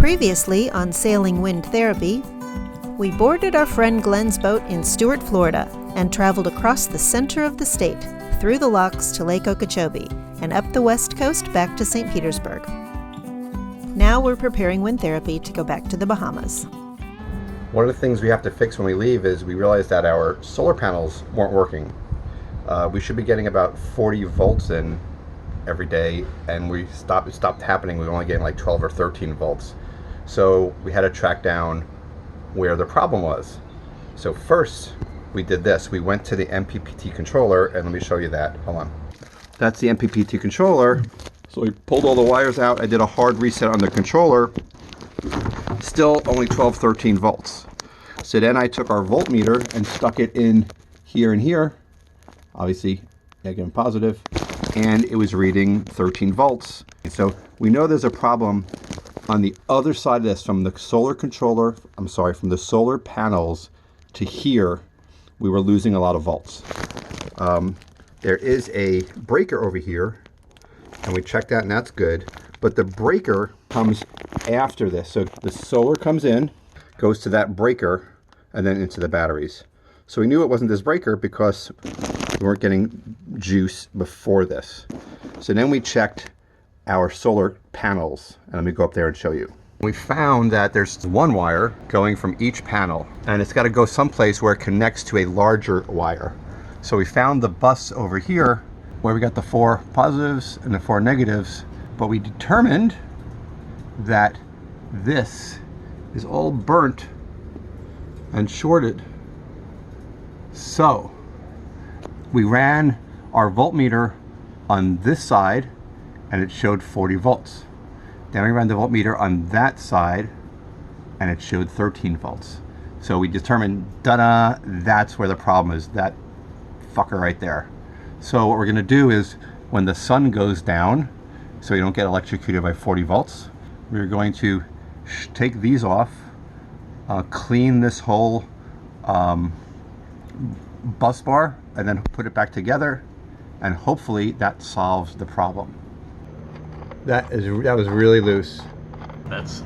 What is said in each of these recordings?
Previously on Sailing Wind Therapy, we boarded our friend Glenn's boat in Stuart, Florida, and traveled across the center of the state, through the locks to Lake Okeechobee, and up the west coast back to St. Petersburg. Now we're preparing wind therapy to go back to the Bahamas. One of the things we have to fix when we leave is we realized that our solar panels weren't working. We should be getting about 40 volts in every day, and it stopped happening. We were only getting like 12 or 13 volts. So we had to track down where the problem was. So first we did this. We went to the MPPT controller, and let me show you that. Hold on. That's the MPPT controller. So we pulled all the wires out. I did a hard reset on the controller. Still only 12, 13 volts. So then I took our voltmeter and stuck it in here and here. Obviously negative and positive. And it was reading 13 volts. So we know there's a problem on the other side of this, from the solar controller, from the solar panels to here, we were losing a lot of volts. There is a breaker over here, and we checked that, and that's good. But the breaker comes after this. So the solar comes in, goes to that breaker, and then into the batteries. So we knew it wasn't this breaker because we weren't getting juice before this. So then we checked our solar panels, and let me go up there and show you. We found that there's one wire going from each panel, and it's got to go someplace where it connects to a larger wire. So we found the bus over here where we got the 4 positives and the 4 negatives, but we determined that this is all burnt and shorted. So we ran our voltmeter on this side, and it showed 40 volts. Then we ran the voltmeter on that side, and it showed 13 volts. So we determined, da-da, that's where the problem is, that fucker right there. So what we're gonna do is, when the sun goes down, so you don't get electrocuted by 40 volts, we're going to take these off, clean this whole bus bar, and then put it back together, and hopefully that solves the problem. That was really loose. That's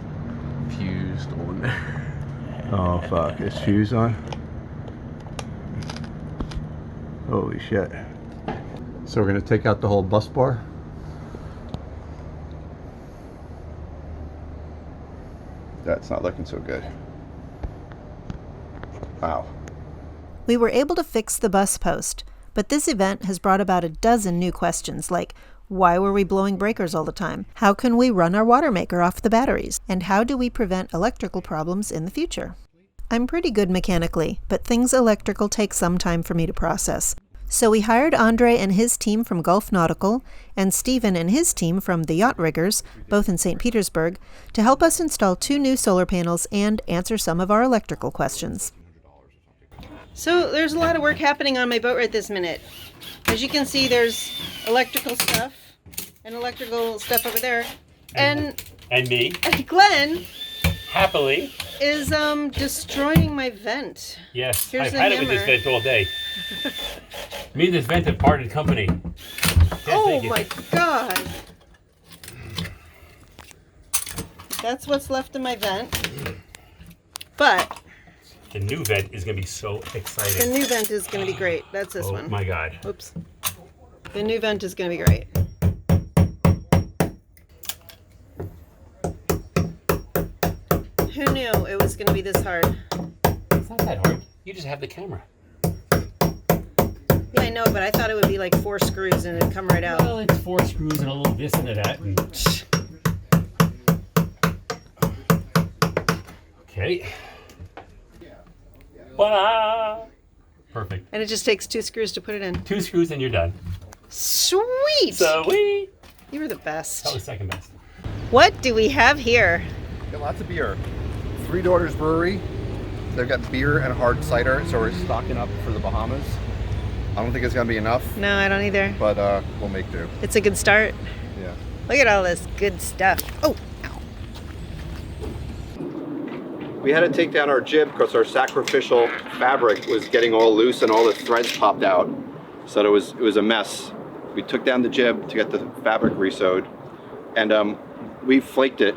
fused on there. Oh fuck, it's fused on? Holy shit. So we're gonna take out the whole bus bar. That's not looking so good. Wow. We were able to fix the bus post, but this event has brought about a dozen new questions like, why were we blowing breakers all the time? How can we run our water maker off the batteries? And how do we prevent electrical problems in the future? I'm pretty good mechanically, but things electrical take some time for me to process. So we hired Andre and his team from Gulf Nautical and Stephen and his team from the Yacht Riggers, both in St. Petersburg, to help us install 2 new solar panels and answer some of our electrical questions. So there's a lot of work happening on my boat right this minute. As you can see, there's electrical stuff and electrical stuff over there. And me. And Glenn Happily. is destroying my vent. Yes, Here's I've the had hammer. it with this vent all day. Me and this vent have parted company. Oh my god. That's what's left of my vent. But the new vent is going to be so exciting. the new vent is going to be great. That's this one. Oh my god. Oops. The new vent is going to be great. Who knew it was going to be this hard? It's not that hard. You just have the camera. Yeah, I know, but I thought it would be like 4 screws and it'd come right out. Well, it's 4 screws and a little this and that. Okay. Voila! Perfect. And it just takes 2 screws to put it in. 2 screws and you're done. Sweet! Sweet! You were the best. That was second best. What do we have here? Got lots of beer. Three Daughters Brewery. They've got beer and hard cider, so we're stocking up for the Bahamas. I don't think it's gonna be enough, No, I don't either. but we'll make do. It's a good start. Yeah. Look at all this good stuff. Oh, ow. We had to take down our jib because our sacrificial fabric was getting all loose and all the threads popped out. So it was a mess. We took down the jib to get the fabric resewed, and we flaked it,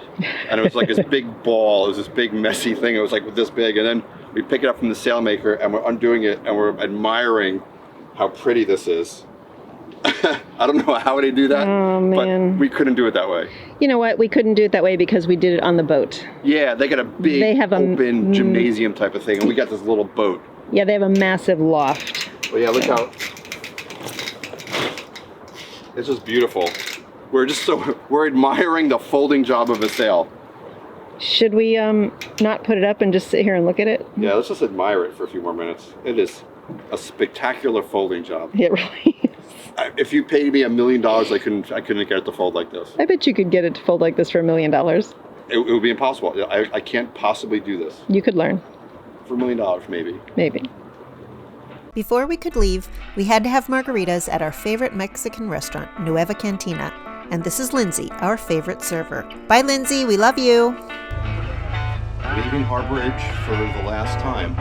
and it was like this big ball. It was this big messy thing. It was like this big, and then we pick it up from the sailmaker, and we're undoing it, and we're admiring how pretty this is. I don't know how they do that, but we couldn't do it that way. You know what? We couldn't do it that way because we did it on the boat. Yeah, they got a big open gymnasium type of thing, and we got this little boat. Yeah, they have a massive loft. Well, yeah, look how this is beautiful. We're admiring the folding job of a sail. Should we not put it up and just sit here and look at it? Yeah, let's just admire it for a few more minutes. It is a spectacular folding job. It really is. If you paid me $1 million, I couldn't get it to fold like this. I bet you could get it to fold like this for $1 million. It would be impossible. I can't possibly do this. You could learn. For $1 million, maybe. Maybe. Before we could leave, we had to have margaritas at our favorite Mexican restaurant, Nueva Cantina. And this is Lindsay, our favorite server. Bye, Lindsay. We love you. Leaving Harborage for the last time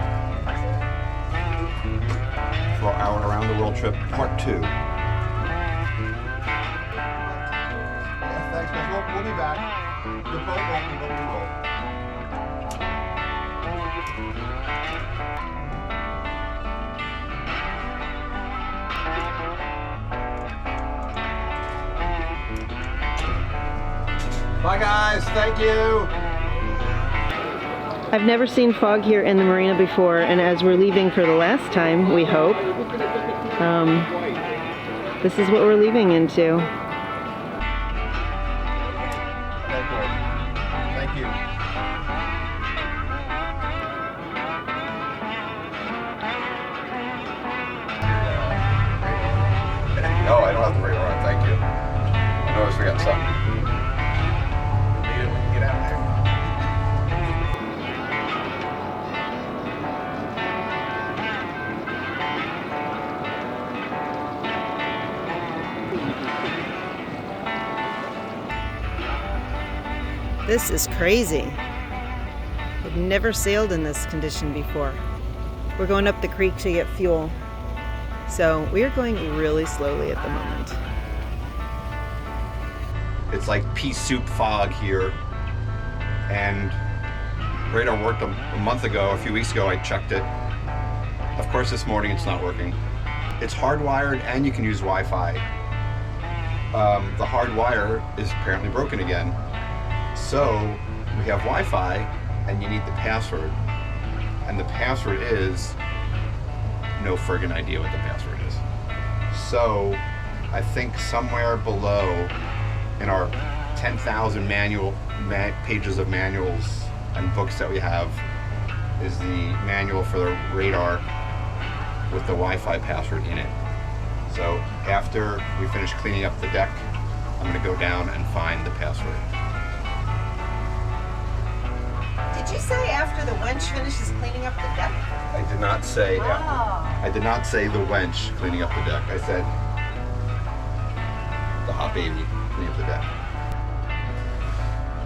for our Around the World trip, part 2. Yeah, thanks, guys. We'll be back. The boat won't roll. Bye, guys. Thank you. I've never seen fog here in the marina before, and as we're leaving for the last time, we hope, this is what we're leaving into. Thank you. No, I don't have the radar on. Thank you. I noticed we got something. Need it when you get out there. This is crazy. I've never sailed in this condition before. We're going up the creek to get fuel. So we are going really slowly at the moment. It's like pea soup fog here. And radar worked a few weeks ago, I checked it. Of course this morning it's not working. It's hardwired and you can use Wi-Fi. The hard wire is apparently broken again. So we have Wi-Fi and you need the password. And the password is, no friggin' idea what the password is. So I think somewhere below in our 10,000 pages of manuals and books that we have is the manual for the radar with the Wi-Fi password in it. So after we finish cleaning up the deck, I'm going to go down and find the password. Did you say after the wench finishes cleaning up the deck? I did not say I did not say the wench cleaning up the deck. I said the hot baby cleaning up the deck.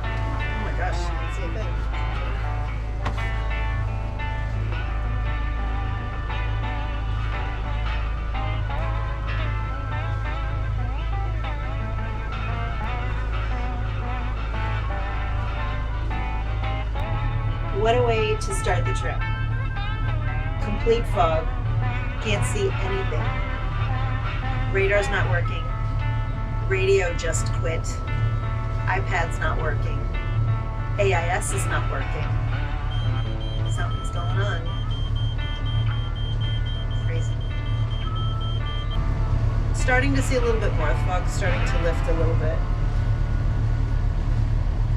Oh my gosh, I didn't see a thing. What a way to start the trip. Complete fog. Can't see anything. Radar's not working. Radio just quit. iPad's not working. AIS is not working. Something's going on. Crazy. Starting to see a little bit more. The fog's starting to lift a little bit.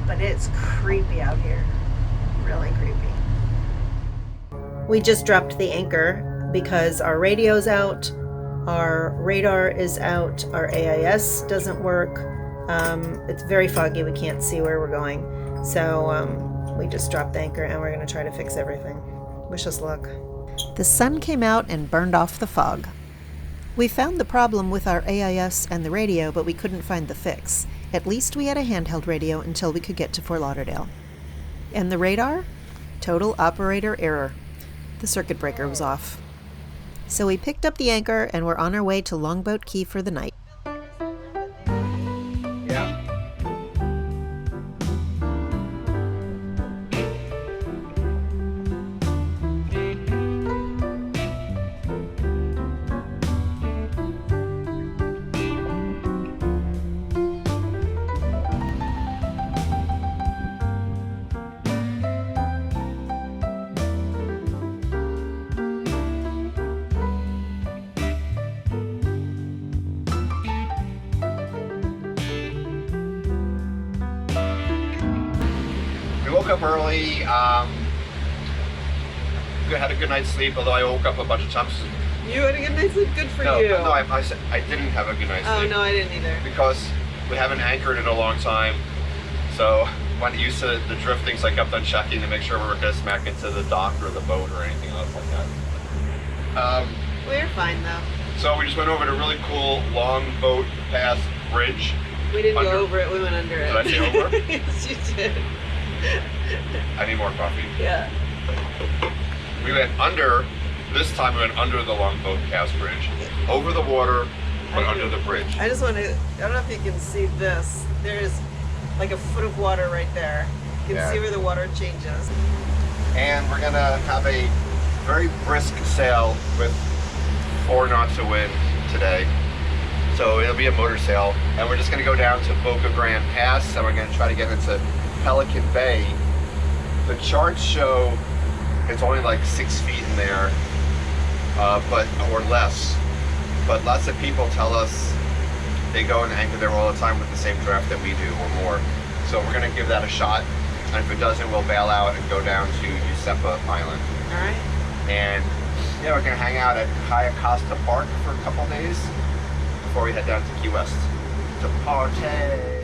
But it's creepy out here. Really creepy. We just dropped the anchor because our radio's out, our radar is out, our AIS doesn't work. It's very foggy, we can't see where we're going. So we just dropped the anchor and we're going to try to fix everything. Wish us luck. The sun came out and burned off the fog. We found the problem with our AIS and the radio, but we couldn't find the fix. At least we had a handheld radio until we could get to Fort Lauderdale. And the radar? Total operator error. The circuit breaker was off. So we picked up the anchor and we're on our way to Longboat Key for the night. Yeah. woke up early. Had a good night's sleep, although I woke up a bunch of times. You had a good night's sleep? Good for you. No, I said I didn't have a good night's sleep. Oh, no, I didn't either. Because we haven't anchored in a long time. So when used to the drifting, so I kept on checking to make sure we were going to smack into the dock or the boat or anything else like that. We're fine, though. So we just went over to a really cool Longboat Pass bridge. We didn't go over it, we went under it. Did I say over? Yes, you did. I need more coffee. Yeah. We went under, this time we went under the Longboat Pass bridge. Over the water, but under the bridge. I just want to, I don't know if you can see this. There's like a foot of water right there. You can see where the water changes. And we're gonna have a very brisk sail with 4 knots of wind today. So it'll be a motor sail. And we're just gonna go down to Boca Grande Pass and we're gonna try to get into Pelican Bay. The charts show it's only like 6 feet in there, or less. But lots of people tell us they go and anchor there all the time with the same draft that we do or more. So we're gonna give that a shot. And if it doesn't, we'll bail out and go down to Yusepa Island. All right. And yeah, we're gonna hang out at Caya Costa Park for a couple days before we head down to Key West to party.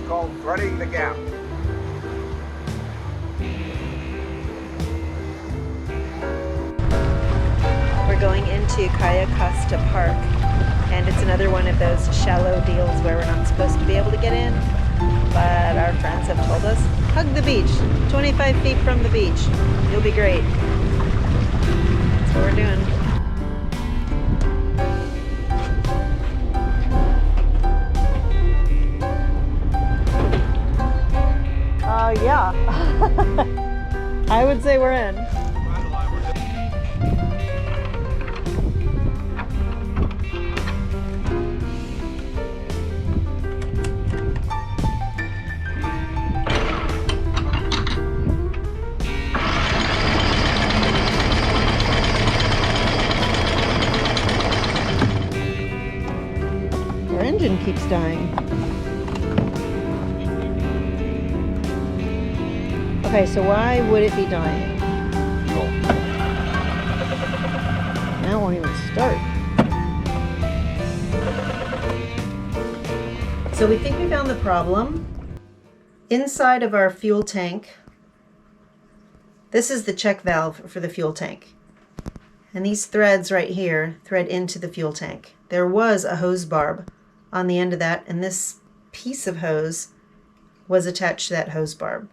Called Threading the Gap. We're going into Caya Costa Park, and it's another one of those shallow deals where we're not supposed to be able to get in, but our friends have told us, hug the beach, 25 feet from the beach, you'll be great. That's what we're doing. Yeah. I would say we're in. Our engine keeps dying. Okay, so why would it be dying? Now it won't even start. So we think we found the problem. Inside of our fuel tank, this is the check valve for the fuel tank. And these threads right here thread into the fuel tank. There was a hose barb on the end of that, and this piece of hose was attached to that hose barb.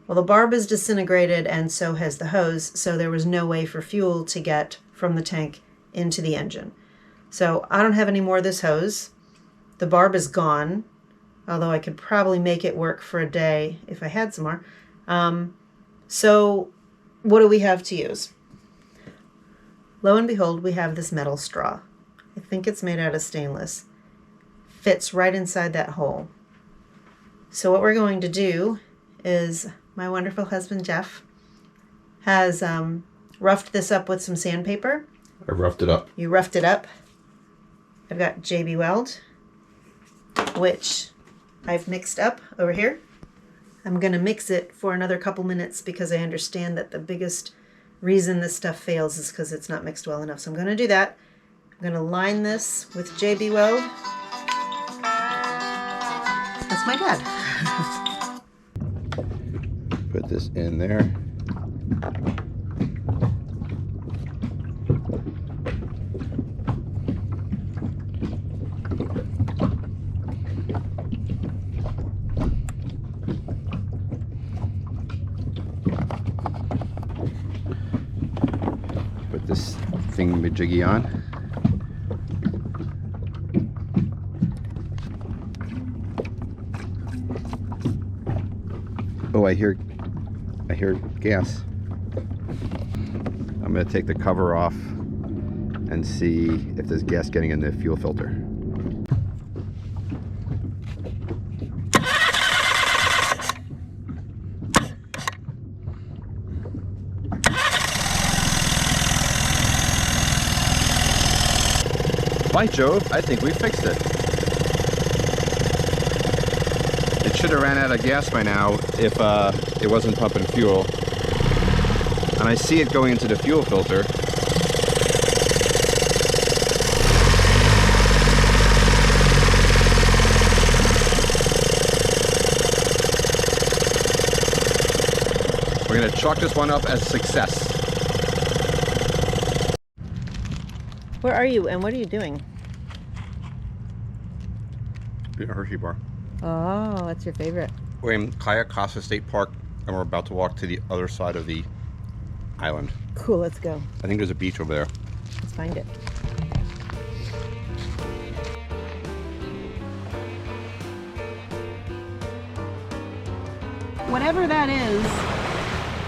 Well, the barb is disintegrated and so has the hose, so there was no way for fuel to get from the tank into the engine. So I don't have any more of this hose. The barb is gone, although I could probably make it work for a day if I had some more. So what do we have to use? Lo and behold, we have this metal straw. I think it's made out of stainless. Fits right inside that hole. So what we're going to do is my wonderful husband, Jeff, has roughed this up with some sandpaper. I roughed it up. You roughed it up. I've got JB Weld, which I've mixed up over here. I'm going to mix it for another couple minutes because I understand that the biggest reason this stuff fails is because it's not mixed well enough. So I'm going to do that. I'm going to line this with JB Weld. That's my dad. Put this in there. Put this thingamajiggy on. Oh, I hear gas. I'm going to take the cover off and see if there's gas getting in the fuel filter. By Jove, I think we fixed it. It should have ran out of gas by now if it wasn't pumping fuel. And I see it going into the fuel filter. We're gonna chalk this one up as a success. Where are you and what are you doing? A Hershey bar. Oh, that's your favorite. We're in Caya Costa State Park, and we're about to walk to the other side of the island. Cool, let's go. I think there's a beach over there. Let's find it. Whatever that is,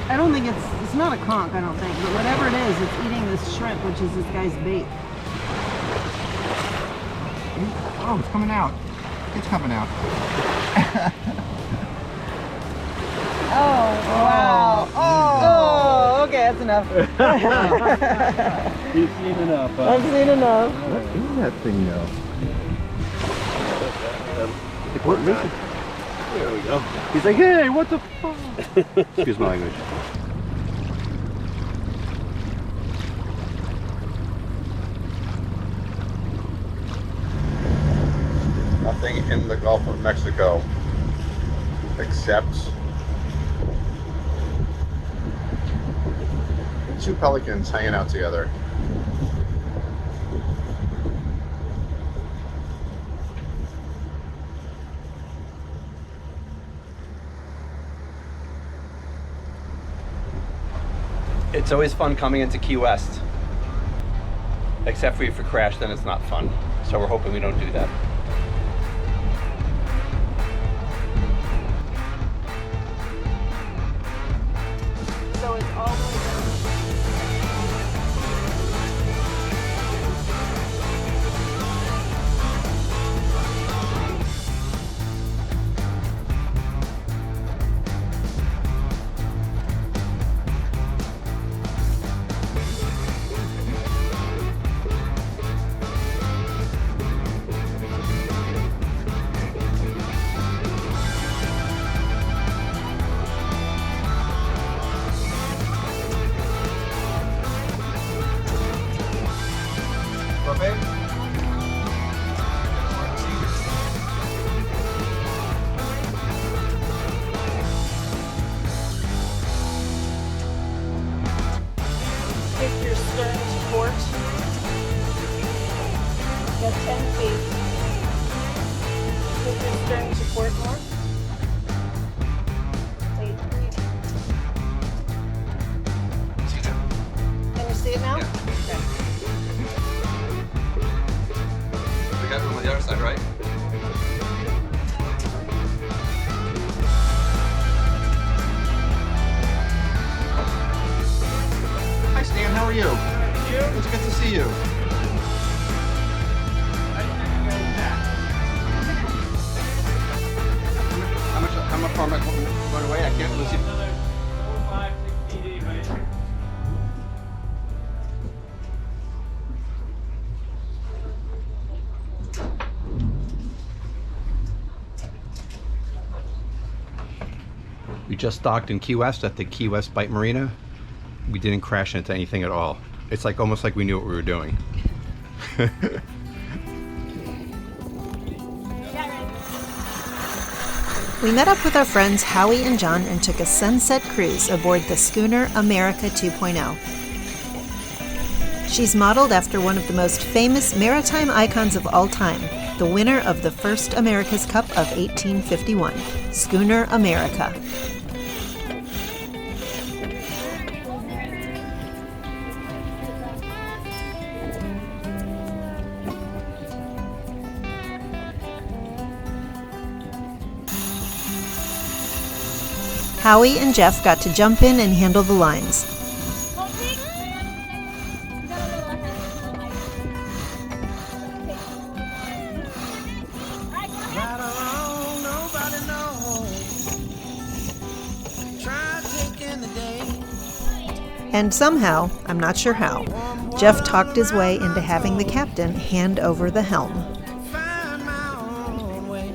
I don't think it's not a conch, I don't think, but whatever it is, it's eating this shrimp, which is this guy's bait. Oh, it's coming out. It's coming out. Oh, wow. Oh, okay, that's enough. You've seen enough. I've seen enough. What is that thing now? There we go. He's like, hey, what the fuck? Excuse my language. Nothing in the Gulf of Mexico except two pelicans hanging out together. It's always fun coming into Key West. Except for if you crash, then it's not fun. So we're hoping we don't do that. So it's all the way down. Take your stern to port. Got 10 feet. Take your stern to port more. Wait. Can you see it now? Okay. We got one on the other side, right? Hi Stan, how are you? It's good to see you. How far am I going away? I can't listen. Another 4, 5, 6 feet anyway. We just docked in Key West at the Key West Bight Marina. We didn't crash into anything at all. It's like almost like we knew what we were doing. We met up with our friends Howie and John and took a sunset cruise aboard the schooner America 2.0. She's modeled after one of the most famous maritime icons of all time, the winner of the first America's Cup of 1851, Schooner America. Howie and Jeff got to jump in and handle the lines. And somehow, I'm not sure how, Jeff talked his way into having the captain hand over the helm. Find my own way.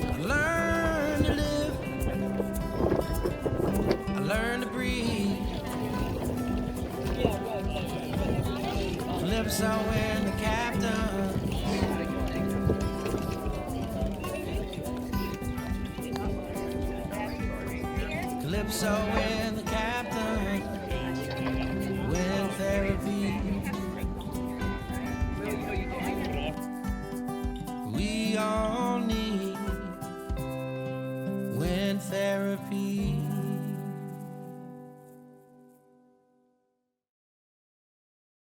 I learned to live. I learned to breathe. Calypso and the captain. Calypso and the captain. Wind therapy. We all need wind therapy.